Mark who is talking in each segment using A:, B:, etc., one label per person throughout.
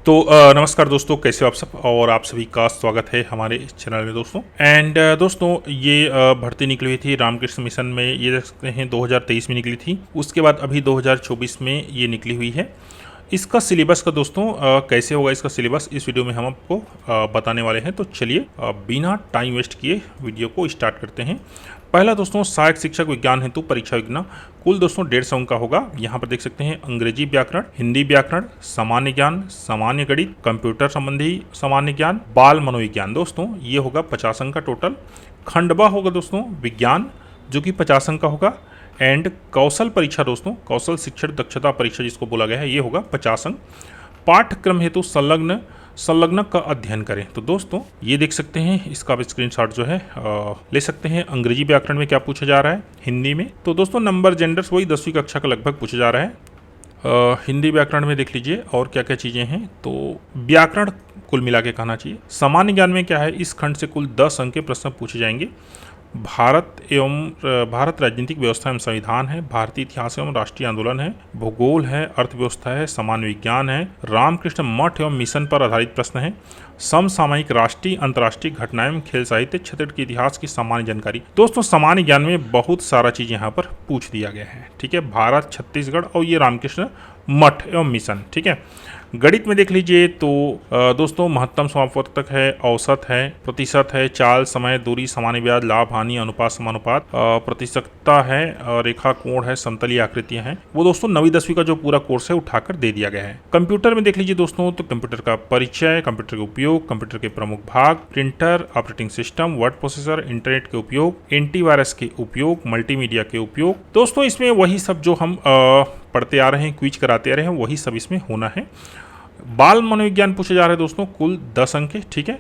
A: तो नमस्कार दोस्तों, कैसे हो आप सब। और आप सभी का स्वागत है हमारे इस चैनल में दोस्तों। एंड दोस्तों ये भर्ती निकली हुई थी रामकृष्ण मिशन में, ये देख सकते हैं 2023 में निकली थी। उसके बाद अभी 2024 में ये निकली हुई है। इसका सिलेबस का दोस्तों कैसे होगा इसका सिलेबस, इस वीडियो में हम आपको बताने वाले हैं। तो चलिए बिना टाइम वेस्ट किए वीडियो को स्टार्ट करते हैं। पहला दोस्तों सहायक शिक्षक विज्ञान हेतु परीक्षा विज्ञान, कुल दोस्तों 150 अंक का होगा। यहाँ पर देख सकते हैं अंग्रेजी व्याकरण, हिंदी व्याकरण, सामान्य ज्ञान, सामान्य गणित, कंप्यूटर संबंधी सामान्य ज्ञान, बाल मनोविज्ञान दोस्तों ये होगा 50 अंक का टोटल। खंडवा होगा दोस्तों विज्ञान जो कि 50 अंक का होगा। एंड कौशल परीक्षा दोस्तों, कौशल शिक्षण दक्षता परीक्षा जिसको बोला गया है, ये होगा 50 अंक। पाठ्यक्रम हेतु संलग्नक का अध्ययन करें। तो दोस्तों ये देख सकते हैं, इसका भी स्क्रीनशॉट जो है ले सकते हैं। अंग्रेजी व्याकरण में क्या पूछा जा रहा है, हिंदी में तो दोस्तों नंबर जेंडर्स वही 10वीं कक्षा का लगभग पूछा जा रहा है। हिंदी व्याकरण में देख लीजिए और क्या क्या चीज़ें हैं। तो व्याकरण कुल मिला के कहना चाहिए। सामान्य ज्ञान में क्या है, इस खंड से कुल 10 अंक के प्रश्न पूछे जाएंगे। भारत राजनीतिक व्यवस्था एवं संविधान है, भारतीय इतिहास एवं राष्ट्रीय आंदोलन है, भूगोल है, अर्थव्यवस्था है, सामान्य विज्ञान है, रामकृष्ण मठ एवं मिशन पर आधारित प्रश्न है, समसामयिक राष्ट्रीय अंतर्राष्ट्रीय घटनाएं, खेल साहित्य, क्षेत्र के इतिहास की सामान्य जानकारी। दोस्तों सामान्य ज्ञान में बहुत सारा चीज यहाँ पर पूछ दिया गया है। ठीक है, भारत, छत्तीसगढ़ और ये रामकृष्ण मठ एवं मिशन। ठीक है, गणित में देख लीजिए तो दोस्तों महत्तम समापवर्तक है, औसत है, प्रतिशत है, चाल, समय, दूरी, सामान्य ब्याज, लाभ, हानि, अनुपात, समानुपात, प्रतिशतता है, रेखा, कोण है, समतलीय आकृतियां हैं। वो दोस्तों 9वीं 10वीं का जो पूरा कोर्स है उठाकर दे दिया गया है। कंप्यूटर में देख लीजिए दोस्तों तो कंप्यूटर का परिचय, कंप्यूटर के उपयोग, कंप्यूटर के प्रमुख भाग, printer, operating system, word processor, internet के उपयोग, एंटीवायरस के उपयोग, मल्टीमीडिया के उपयोग। दोस्तों इसमें वही सब जो हम पढ़ते आ रहे हैं, क्विज कराते आ रहे हैं, वही सब इसमें होना है। बाल मनोविज्ञान पूछे जा रहे हैं दोस्तों कुल 10 अंक के। ठीक है,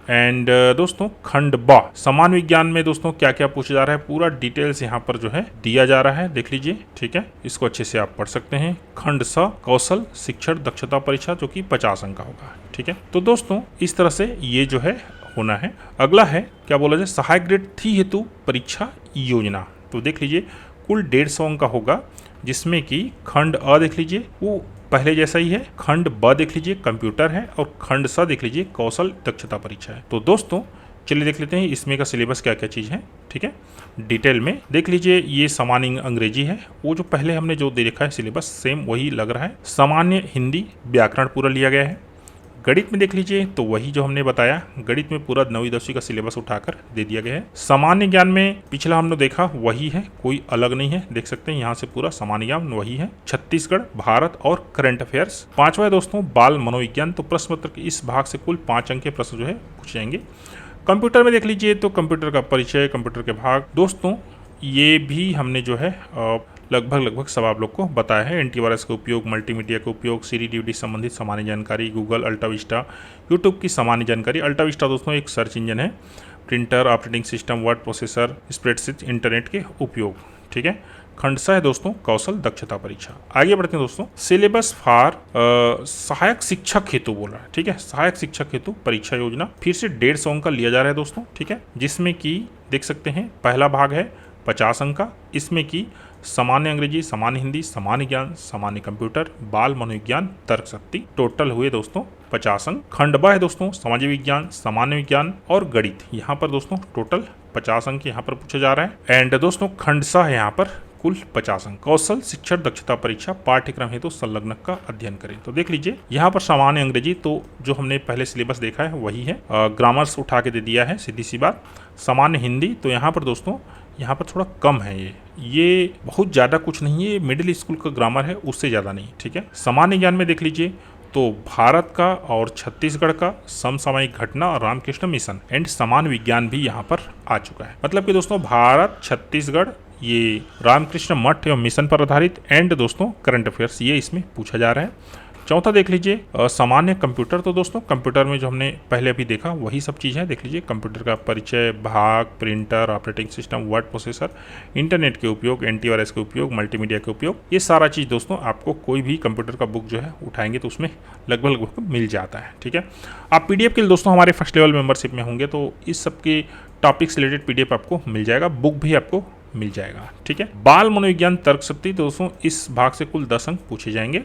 A: एंड दोस्तों खंड ब समान विज्ञान में दोस्तों क्या क्या पूछा जा रहा है पूरा डिटेल्स यहाँ पर जो है दिया जा रहा है, देख लीजिए। ठीक है, इसको अच्छे से आप पढ़ सकते हैं। खंड स कौशल शिक्षण दक्षता परीक्षा जो कि 50 अंक का होगा। ठीक है, तो दोस्तों इस तरह से ये जो है होना है। अगला है क्या बोला जाए, सहायक ग्रेड 3 हेतु परीक्षा योजना। तो देख लीजिए कुल 150 अंक का होगा, जिसमें कि खंड अ देख लीजिए वो पहले जैसा ही है, खंड ब देख लीजिए कंप्यूटर है, और खंड स देख लीजिए कौशल दक्षता परीक्षा है। तो दोस्तों चलिए देख लेते हैं इसमें का सिलेबस क्या क्या चीज़ है। ठीक है, डिटेल में देख लीजिए। ये सामान्य अंग्रेजी है, वो जो पहले हमने जो दे रखा है सिलेबस सेम वही लग रहा है। सामान्य हिंदी व्याकरण पूरा लिया गया है। गणित में देख लीजिए तो वही जो हमने बताया, गणित में पूरा 9वीं 10वीं का सिलेबस उठाकर दे दिया गया है। सामान्य ज्ञान में पिछला हमने देखा वही है, कोई अलग नहीं है, देख सकते हैं यहाँ से पूरा सामान्य ज्ञान वही है। छत्तीसगढ़, भारत और करंट अफेयर्स। पांचवा है दोस्तों बाल मनोविज्ञान। तो प्रश्न पत्र के इस भाग से कुल 5 अंक के प्रश्न जो है पूछ जाएंगे। कंप्यूटर में देख लीजिए तो कंप्यूटर का परिचय, कंप्यूटर के भाग दोस्तों ये भी हमने जो है लगभग सब आप लोग को बताया है। एंटीवायरस का उपयोग, मल्टीमीडिया का उपयोग, सीडी डीवीडी संबंधित सामान्य जानकारी, गूगल, अल्टाविस्टा, यूट्यूब की सामान्य जानकारी। अल्टाविस्टा दोस्तों एक सर्च इंजन है। Printer, operating system, word processor, spreadsheet, internet के उपयोग। ठीक है, खंड सा है दोस्तों कौशल दक्षता परीक्षा। आगे बढ़ते हैं दोस्तों, सिलेबस फॉर सहायक शिक्षक हेतु बोल रहा है। ठीक है, सहायक शिक्षक हेतु परीक्षा योजना फिर से 150 अंक का लिया जा रहा है दोस्तों। ठीक है, जिसमें कि देख सकते हैं पहला भाग है 50 अंक का, इसमें कि सामान्य अंग्रेजी, सामान्य हिंदी, सामान्य ज्ञान, सामान्य कंप्यूटर, बाल मनोविज्ञान, तर्क शक्ति। टोटल हुए दोस्तों 50 अंक। खंड ब है दोस्तों सामाजिक विज्ञान, सामान्य विज्ञान और गणित। यहाँ पर दोस्तों टोटल 50 अंक यहाँ पर पूछा जा रहा है। एंड दोस्तों खंड सा है यहाँ पर कुल 50 अंक। कौशल शिक्षण दक्षता परीक्षा पाठ्यक्रम हेतु संलग्नक का अध्ययन करें। तो देख लीजिए यहाँ पर सामान्य अंग्रेजी तो जो हमने पहले सिलेबस देखा है वही है, ग्रामर्स उठा के दे दिया है, सीधी सी बात। सामान्य हिंदी तो यहाँ पर दोस्तों यहाँ पर थोड़ा कम है, ये बहुत ज़्यादा कुछ नहीं है, ये मिडिल स्कूल का ग्रामर है, उससे ज़्यादा नहीं। ठीक है, सामान्य ज्ञान में देख लीजिए तो भारत का और छत्तीसगढ़ का, समसामयिक घटना और रामकृष्ण मिशन एंड समान विज्ञान भी यहाँ पर आ चुका है। मतलब कि दोस्तों भारत, छत्तीसगढ़, ये रामकृष्ण मठ एवं मिशन पर आधारित एंड दोस्तों करंट अफेयर्स ये इसमें पूछा जा रहा है। चौथा देख लीजिए सामान्य कंप्यूटर। तो दोस्तों कंप्यूटर में जो हमने पहले अभी देखा वही सब चीज़ है, देख लीजिए कंप्यूटर का परिचय, भाग, printer, operating system, word processor, internet के उपयोग, एंटीवायरस के उपयोग, मल्टीमीडिया के उपयोग। ये सारा चीज़ दोस्तों आपको कोई भी कंप्यूटर का बुक जो है उठाएंगे तो उसमें लगभग मिल जाता है। ठीक है, आप PDF के लिए दोस्तों हमारे फर्स्ट लेवल मेंबरशिप में होंगे तो इस सब के टॉपिक से रिलेटेड PDF आपको मिल जाएगा, बुक भी आपको मिल जाएगा। ठीक है, बाल मनोविज्ञान तर्क शक्ति दोस्तों इस भाग से कुल 10 अंक पूछे जाएंगे।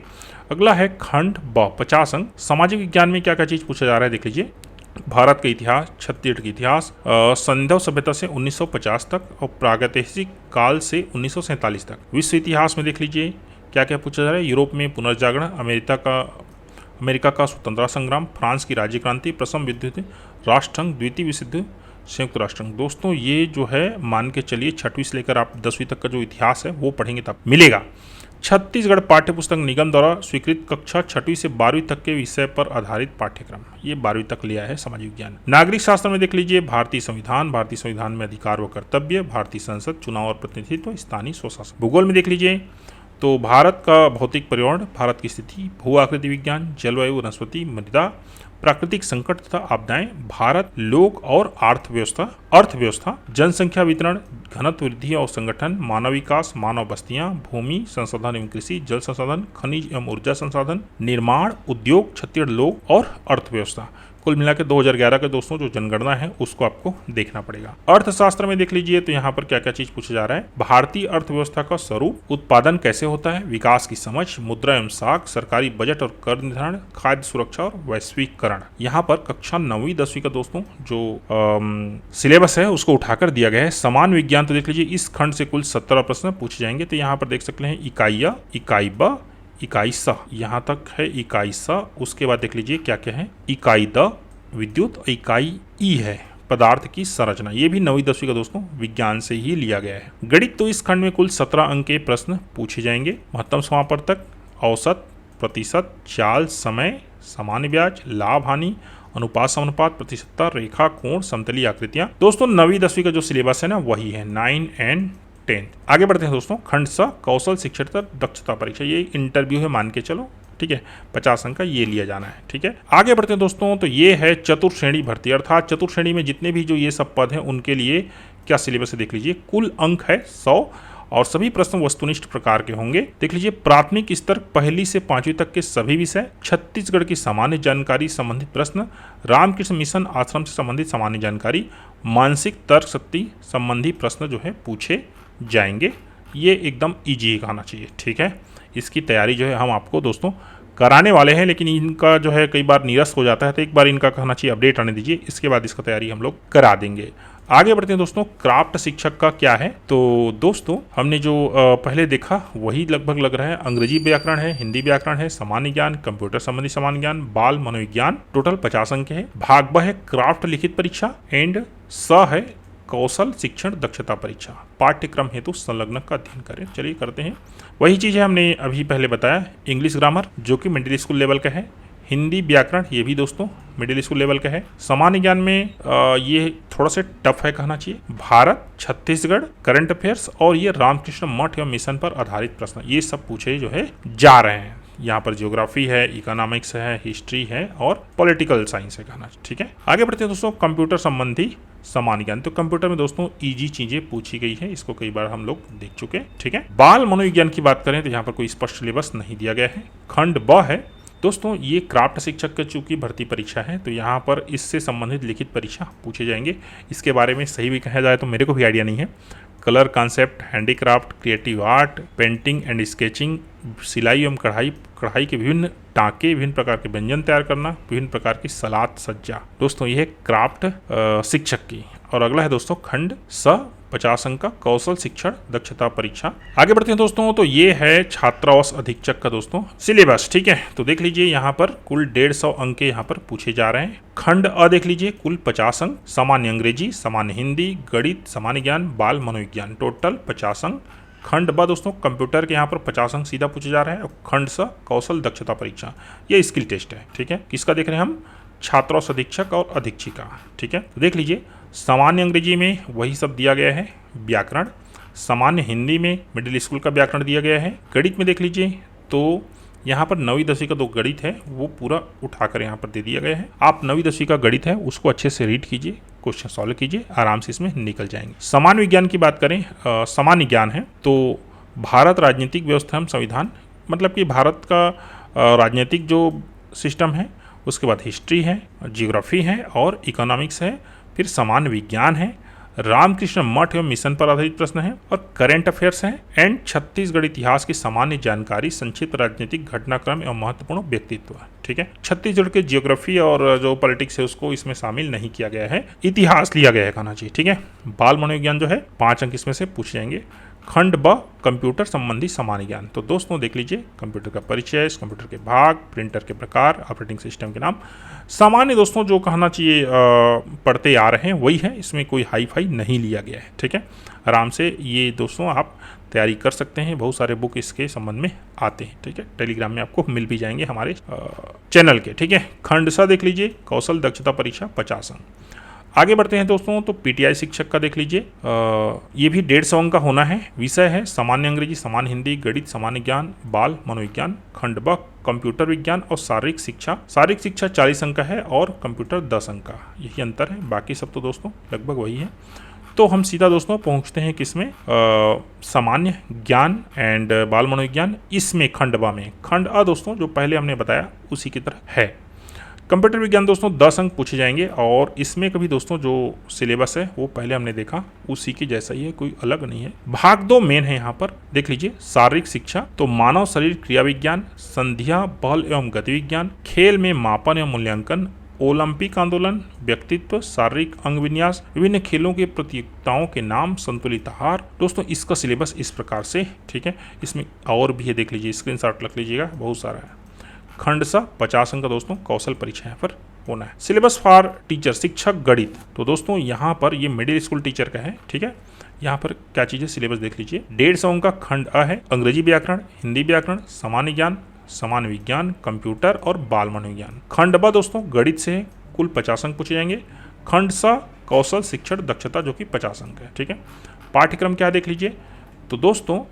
A: अगला है खंड ब 50 अंक। सामाजिक विज्ञान में क्या क्या चीज पूछा जा रहा है देख लीजिए। भारत का इतिहास, छत्तीसगढ़ का इतिहास, संधव सभ्यता से 1950 तक और प्रागैतिहासिक काल से 1947 तक। विश्व इतिहास में देख लीजिए क्या क्या पूछा जा रहा है। यूरोप में पुनर्जागरण, अमेरिका का स्वतंत्रता संग्राम, फ्रांस की राज्य क्रांति, प्रथम विश्व युद्ध, राष्ट्रसंघ, द्वितीय विश्व युद्ध, संयुक्त राष्ट्र संघ। दोस्तों ये जो है मान के चलिए 6वीं से लेकर आप 10वीं तक का जो इतिहास है वो पढ़ेंगे तब मिलेगा। छत्तीसगढ़ पाठ्यपुस्तक निगम द्वारा स्वीकृत कक्षा 6वीं से 12वीं तक के विषय पर आधारित पाठ्यक्रम, ये 12वीं तक लिया है सामाजिक विज्ञान। नागरिक शास्त्र में देख लीजिए भारतीय संविधान में अधिकार व कर्तव्य, भारतीय संसद, चुनाव और प्रतिनिधित्व, स्थानीय स्वशासन। भूगोल में देख लीजिए तो भारत का भौतिक पर्यावरण, भारत की स्थिति, भू आकृति विज्ञान, जलवायु, वनस्पति, मृदा, प्राकृतिक संकट तथा आपदाएं, भारत, लोक और अर्थव्यवस्था, जनसंख्या वितरण, घनत्व वृद्धि और संगठन, मानव विकास, मानव बस्तियां, भूमि संसाधन एवं कृषि, जल संसाधन, खनिज एवं ऊर्जा संसाधन, निर्माण, उद्योग, छत्तीसगढ़ लोक और अर्थव्यवस्था। कुल मिला के 2011 के दोस्तों जो जनगणना है उसको आपको देखना पड़ेगा। अर्थशास्त्र में देख लीजिए तो यहाँ पर क्या क्या चीज पूछा जा रहा है। भारतीय अर्थव्यवस्था का स्वरूप, उत्पादन कैसे होता है, विकास की समझ, मुद्रा एवं साख, सरकारी बजट और कर निर्धारण, खाद्य सुरक्षा और वैश्वीकरण। यहाँ पर कक्षा 9वीं 10वीं का दोस्तों जो सिलेबस है उसको उठाकर दिया गया है। समान विज्ञान तो देख लीजिए इस खंड से कुल 17 प्रश्न पूछे जाएंगे। तो यहाँ पर देख सकते हैं इकाई अ, इकाई ब, इकाई स, यहाँ तक है इकाई स। उसके बाद देख लीजिए क्या क्या है, इकाई द विद्युत और इकाई ई है पदार्थ की संरचना। ये भी 9वीं 10वीं का दोस्तों विज्ञान से ही लिया गया है। गणित तो इस खंड में कुल 17 अंक के प्रश्न पूछे जाएंगे। महत्तम समापवर्तक, औसत, प्रतिशत, चाल, समय, सामान्य ब्याज, लाभ हानि, अनुपात समानुपात, प्रतिशतता, रेखा, कोण, समतलीय आकृतियां। दोस्तों 9वीं 10वीं का जो सिलेबस है ना वही है 9 एंड 10। आगे बढ़ते हैं दोस्तों। खंड स कौशल शिक्षण दक्षता परीक्षा, ये इंटरव्यू है मान के चलो। ठीक है, 50 अंक का ये लिया जाना है। ठीक है, आगे बढ़ते हैं दोस्तों। तो ये है चतुर्श्रेणी भर्ती, अर्थात चतुर्श्रेणी में जितने भी जो ये सब पद हैं उनके लिए क्या सिलेबस है देख लीजिए। कुल अंक है 100 और सभी प्रश्न वस्तुनिष्ठ प्रकार के होंगे। देख लीजिए प्राथमिक स्तर 1ली से 5वीं तक के सभी विषय, छत्तीसगढ़ की सामान्य जानकारी संबंधित प्रश्न, रामकृष्ण मिशन आश्रम से संबंधित सामान्य जानकारी, मानसिक तर्क शक्ति संबंधी प्रश्न जो है पूछे जाएंगे। ये एकदम ईजी आना चाहिए। ठीक है, इसकी तैयारी जो है हम आपको दोस्तों कराने वाले हैं, लेकिन इनका जो है कई बार निरस्त हो जाता है तो एक बार इनका कहना चाहिए अपडेट आने दीजिए, इसके बाद इसका तैयारी हम लोग करा देंगे। आगे बढ़ते हैं दोस्तों। क्राफ्ट शिक्षक का क्या है, तो दोस्तों हमने जो पहले देखा वही लगभग लग रहा है। अंग्रेजी व्याकरण है, हिंदी व्याकरण है, सामान्य ज्ञान, कंप्यूटर संबंधी सामान्य ज्ञान, बाल मनोविज्ञान, टोटल 50 अंक है। भाग ब है क्राफ्ट लिखित परीक्षा एंड स है कौशल शिक्षण दक्षता परीक्षा। पाठ्यक्रम हेतु संलग्न का अध्ययन करें। चलिए करते हैं। वही चीज़ है हमने अभी पहले बताया। इंग्लिश ग्रामर जो कि मिडिल स्कूल लेवल का है, हिंदी व्याकरण ये भी दोस्तों मिडिल स्कूल लेवल का है। सामान्य ज्ञान में ये थोड़ा सा टफ है कहना चाहिए। भारत, छत्तीसगढ़, करंट अफेयर्स और ये रामकृष्ण मठ एवं मिशन पर आधारित प्रश्न ये सब पूछे जो है जा रहे हैं। यहाँ पर ज्योग्राफी है, इकोनॉमिक्स है, हिस्ट्री है और पॉलिटिकल साइंस है कहना। ठीक है, आगे बढ़ते हैं दोस्तों। कंप्यूटर संबंधी सामान्य ज्ञान, तो कंप्यूटर में दोस्तों इजी चीजें पूछी गई है, इसको कई बार हम लोग देख चुके हैं। ठीक है, बाल मनोविज्ञान की बात करें तो यहाँ पर कोई स्पष्ट सिलेबस नहीं दिया गया है। खंड ब है दोस्तों, ये क्राफ्ट शिक्षक की चूंकि भर्ती परीक्षा है तो यहाँ पर इससे संबंधित लिखित परीक्षा पूछे जाएंगे। इसके बारे में सही भी कहा जाए तो मेरे को भी आइडिया नहीं है। Colour concept, handicraft, creative art, painting and sketching, सिलाई एवं कढ़ाई के विभिन्न टाँके, विभिन्न प्रकार के व्यंजन तैयार करना, विभिन्न प्रकार की सलाद सज्जा। दोस्तों ये है क्राफ्ट शिक्षक की। और अगला है दोस्तों खंड स 50 अंक का कौशल शिक्षण दक्षता परीक्षा। आगे बढ़ते हैं दोस्तों। तो ये है छात्रावास अधीक्षक का दोस्तों सिलेबस। ठीक है, तो देख लीजिए यहाँ पर कुल 150 अंक के यहाँ पर पूछे जा रहे हैं। खंड अ देख लीजिए कुल 50 अंक, सामान्य अंग्रेजी, सामान्य हिंदी, गणित, सामान्य ज्ञान, बाल मनोविज्ञान, टोटल 50 अंक। खंड ब दोस्तों कंप्यूटर के यहाँ पर 50 अंक सीधा पूछे जा रहे हैं। और खंड स कौशल दक्षता परीक्षा, ये स्किल टेस्ट है। ठीक है, किसका देख रहे हैं हम, छात्रावास अधीक्षक और अधीक्षिका। ठीक है, तो देख लीजिए सामान्य अंग्रेजी में वही सब दिया गया है, व्याकरण। सामान्य हिंदी में मिडिल स्कूल का व्याकरण दिया गया है। गणित में देख लीजिए तो यहाँ पर 9वीं 10वीं का जो गणित है वो पूरा उठाकर यहाँ पर दे दिया गया है। आप 9वीं 10वीं का गणित है उसको अच्छे से रीड कीजिए, क्वेश्चन सॉल्व कीजिए, आराम से इसमें निकल जाएंगे। सामान्य विज्ञान की बात करें, सामान्य ज्ञान है तो भारत राजनीतिक व्यवस्था एवं संविधान, मतलब कि भारत का राजनीतिक जो सिस्टम है, उसके बाद हिस्ट्री है, जियोग्राफी है और इकोनॉमिक्स है, फिर सामान्य विज्ञान है, रामकृष्ण मठ एवं मिशन पर आधारित प्रश्न है और करंट अफेयर्स है एंड छत्तीसगढ़ इतिहास की सामान्य जानकारी, संक्षिप्त राजनीतिक घटनाक्रम एवं महत्वपूर्ण व्यक्तित्व। ठीक है, छत्तीसगढ़ के जियोग्राफी और जो पॉलिटिक्स है उसको इसमें शामिल नहीं किया गया है, इतिहास लिया गया है कहना चाहिए। ठीक है, बाल मनोविज्ञान जो है 5 अंक इसमें से पूछे जाएंगे। खंड ब कंप्यूटर संबंधी सामान्य ज्ञान। तो दोस्तों देख लीजिए, कंप्यूटर का परिचय, कंप्यूटर के भाग, प्रिंटर के प्रकार, ऑपरेटिंग सिस्टम के नाम। सामान्य दोस्तों जो कहना चाहिए पढ़ते आ रहे हैं वही है, इसमें कोई हाई फाई नहीं लिया गया है। ठीक है, आराम से ये दोस्तों आप तैयारी कर सकते हैं, बहुत सारे बुक इसके संबंध में आते हैं। ठीक है, टेलीग्राम में आपको मिल भी जाएंगे हमारे चैनल के। ठीक है, खंड सा देख लीजिए, कौशल दक्षता परीक्षा 50 अंक। आगे बढ़ते हैं दोस्तों, तो पीटीआई शिक्षक का देख लीजिए, ये भी 150 अंक का होना है। विषय है सामान्य अंग्रेजी, सामान्य हिंदी, गणित, सामान्य ज्ञान, बाल मनोविज्ञान। खंड ब कंप्यूटर विज्ञान और शारीरिक शिक्षा। शारीरिक शिक्षा 40 अंक का है और कंप्यूटर 10 अंक का, यही अंतर है, बाकी सब तो दोस्तों लगभग वही है। तो हम सीधा दोस्तों पहुंचते हैं किसमें, सामान्य ज्ञान एंड बाल मनोविज्ञान, इसमें खंड ब में। खंड अ दोस्तों जो पहले हमने बताया उसी की तरह है। कंप्यूटर विज्ञान दोस्तों 10 अंक पूछे जाएंगे और इसमें कभी दोस्तों जो सिलेबस है वो पहले हमने देखा उसी की जैसा ही है, कोई अलग नहीं है। भाग 2 मेन है यहाँ पर, देख लीजिए, शारीरिक शिक्षा। तो मानव शरीर क्रिया विज्ञान, संध्या बल एवं गति विज्ञान, खेल में मापन एवं मूल्यांकन, ओलंपिक आंदोलन, व्यक्तित्व, शारीरिक अंग विन्यास, विभिन्न खेलों के प्रतियोगिताओं के नाम, संतुलित आहार। दोस्तों इसका सिलेबस इस प्रकार से। ठीक है, इसमें और भी है, देख लीजिए, स्क्रीनशॉट रख लीजिएगा, बहुत सारा है। खंड सा 50 अंक का दोस्तों कौशल परीक्षा यहाँ पर होना है। सिलेबस फॉर टीचर, शिक्षक गणित। तो दोस्तों यहाँ पर ये मिडिल स्कूल टीचर का है। ठीक है, यहाँ पर क्या चीज़ है, सिलेबस देख लीजिए। 150 अंक का खंड अ है, अंग्रेजी व्याकरण, हिंदी व्याकरण, सामान्य ज्ञान, सामान्य विज्ञान, कंप्यूटर और बाल मनोविज्ञान। खंड ब दोस्तों गणित से है, कुल 50 अंक पूछे जाएंगे। खंड सा कौशल शिक्षण दक्षता जो कि 50 अंक है। ठीक है, पाठ्यक्रम क्या देख लीजिए। तो दोस्तों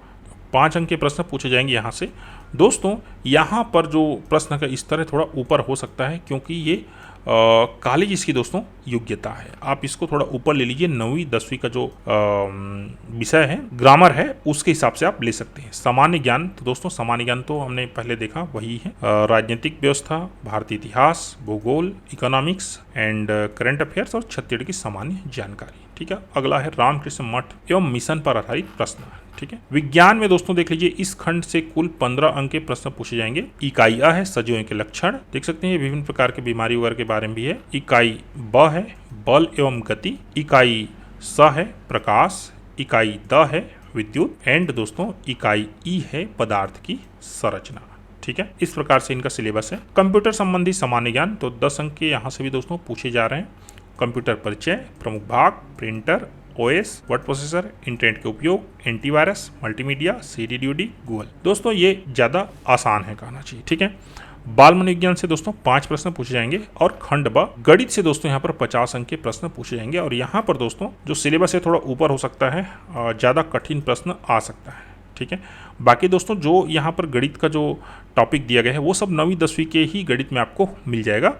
A: 5 अंक के प्रश्न पूछे जाएंगे यहाँ से। दोस्तों यहाँ पर जो प्रश्न का स्तर है थोड़ा ऊपर हो सकता है, क्योंकि ये कॉलेज इसकी दोस्तों योग्यता है। आप इसको थोड़ा ऊपर ले लीजिए, 9वीं 10वीं का जो विषय है, ग्रामर है, उसके हिसाब से आप ले सकते हैं। सामान्य ज्ञान, तो दोस्तों सामान्य ज्ञान तो हमने पहले देखा वही है, राजनीतिक व्यवस्था, भारतीय इतिहास, भूगोल, इकोनॉमिक्स एंड करंट अफेयर्स और छत्तीसगढ़ की सामान्य जानकारी। ठीक है, अगला है रामकृष्ण मठ एवं मिशन पर आधारित प्रश्न। ठीक है, विज्ञान में दोस्तों देख लीजिए, इस खंड से कुल 15 अंक के प्रश्न पूछे जाएंगे। इकाई अ है सजीवों के लक्षण, देख सकते हैं विभिन्न प्रकार के बीमारी वगैरह के बारे में भी है। इकाई ब है बल एवं गति, इकाई स है प्रकाश, इकाई द है विद्युत एंड दोस्तों इकाई ई है पदार्थ की संरचना। ठीक है, इस प्रकार से इनका सिलेबस है। कंप्यूटर संबंधी सामान्य ज्ञान, तो 10 अंक के यहाँ से भी दोस्तों पूछे जा रहे हैं। कंप्यूटर परिचय, प्रमुख भाग, printer, OS, word processor, internet के उपयोग, एंटीवायरस, मल्टीमीडिया, CD/DVD, गूगल। दोस्तों ये ज़्यादा आसान है कहना चाहिए। ठीक है, बाल मनोविज्ञान से दोस्तों 5 प्रश्न पूछे जाएंगे और खंड ब गणित से दोस्तों यहाँ पर 50 अंक के प्रश्न पूछे जाएंगे। और यहाँ पर दोस्तों जो सिलेबस है थोड़ा ऊपर हो सकता है, ज़्यादा कठिन प्रश्न आ सकता है। ठीक है, बाकी दोस्तों जो यहाँ पर गणित का जो टॉपिक दिया गया है वो सब 9वीं 10वीं के ही गणित में आपको मिल जाएगा।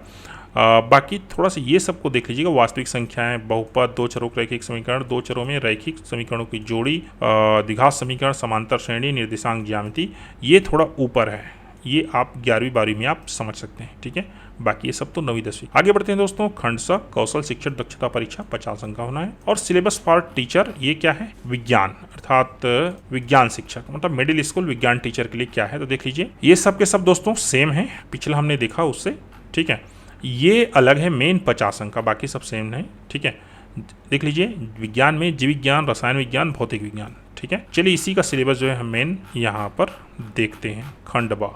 A: बाकी थोड़ा सा ये सबको देख लीजिएगा, वास्तविक संख्याएं, बहुपद, 2 चरों का रैखिक समीकरण, 2 चरों में रैखिक समीकरणों की जोड़ी, द्विघात समीकरण, समांतर श्रेणी, निर्देशांक ज्यामिति, ये थोड़ा ऊपर है, ये आप 11वीं 12वीं में आप समझ सकते हैं। ठीक है, बाकी ये सब तो 9वीं 10वीं। आगे बढ़ते हैं दोस्तों, खंड स कौशल शिक्षण दक्षता परीक्षा 50 अंक का होना है। और सिलेबस फॉर टीचर, ये क्या है, विज्ञान अर्थात विज्ञान शिक्षक, मतलब मिडिल स्कूल विज्ञान टीचर के लिए क्या है। तो देख लीजिए, ये सब के सब दोस्तों सेम है, पिछला हमने देखा उससे। ठीक है, ये अलग है मेन 50 अंक का, बाकी सब सेम है। ठीक है, देख लीजिए, विज्ञान में जीव विज्ञान, रसायन विज्ञान, भौतिक विज्ञान। ठीक है, चलिए इसी का सिलेबस जो है हम मेन यहाँ पर देखते हैं। खंड ब,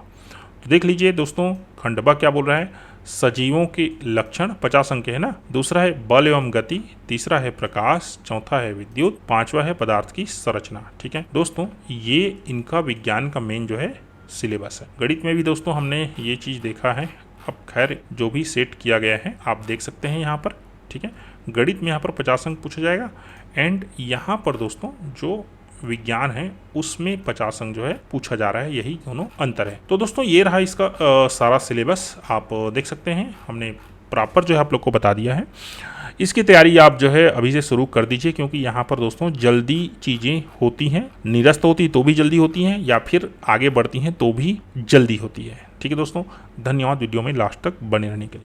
A: तो देख लीजिए दोस्तों, खंड ब क्या बोल रहा है, सजीवों के लक्षण 50 अंक है ना, दूसरा है बल एवं गति, तीसरा है प्रकाश, चौथा है विद्युत, 5वां है पदार्थ की संरचना। ठीक है दोस्तों, ये इनका विज्ञान का मेन जो है सिलेबस है। गणित में भी दोस्तों हमने ये चीज़ देखा है, अब खैर जो भी सेट किया गया है आप देख सकते हैं यहाँ पर। ठीक है, गणित में यहाँ पर 50 अंक पूछा जाएगा एंड यहाँ पर दोस्तों जो विज्ञान है उसमें 50 अंक जो है पूछा जा रहा है, यही दोनों अंतर है। तो दोस्तों ये रहा इसका सारा सिलेबस, आप देख सकते हैं, हमने प्रॉपर जो है आप लोग को बता दिया है। इसकी तैयारी आप जो है अभी से शुरू कर दीजिए, क्योंकि यहाँ पर दोस्तों जल्दी चीज़ें होती हैं, निरस्त होती तो भी जल्दी होती हैं या फिर आगे बढ़ती हैं तो भी जल्दी होती है। ठीक है दोस्तों, धन्यवाद वीडियो में लास्ट तक बने रहने के लिए।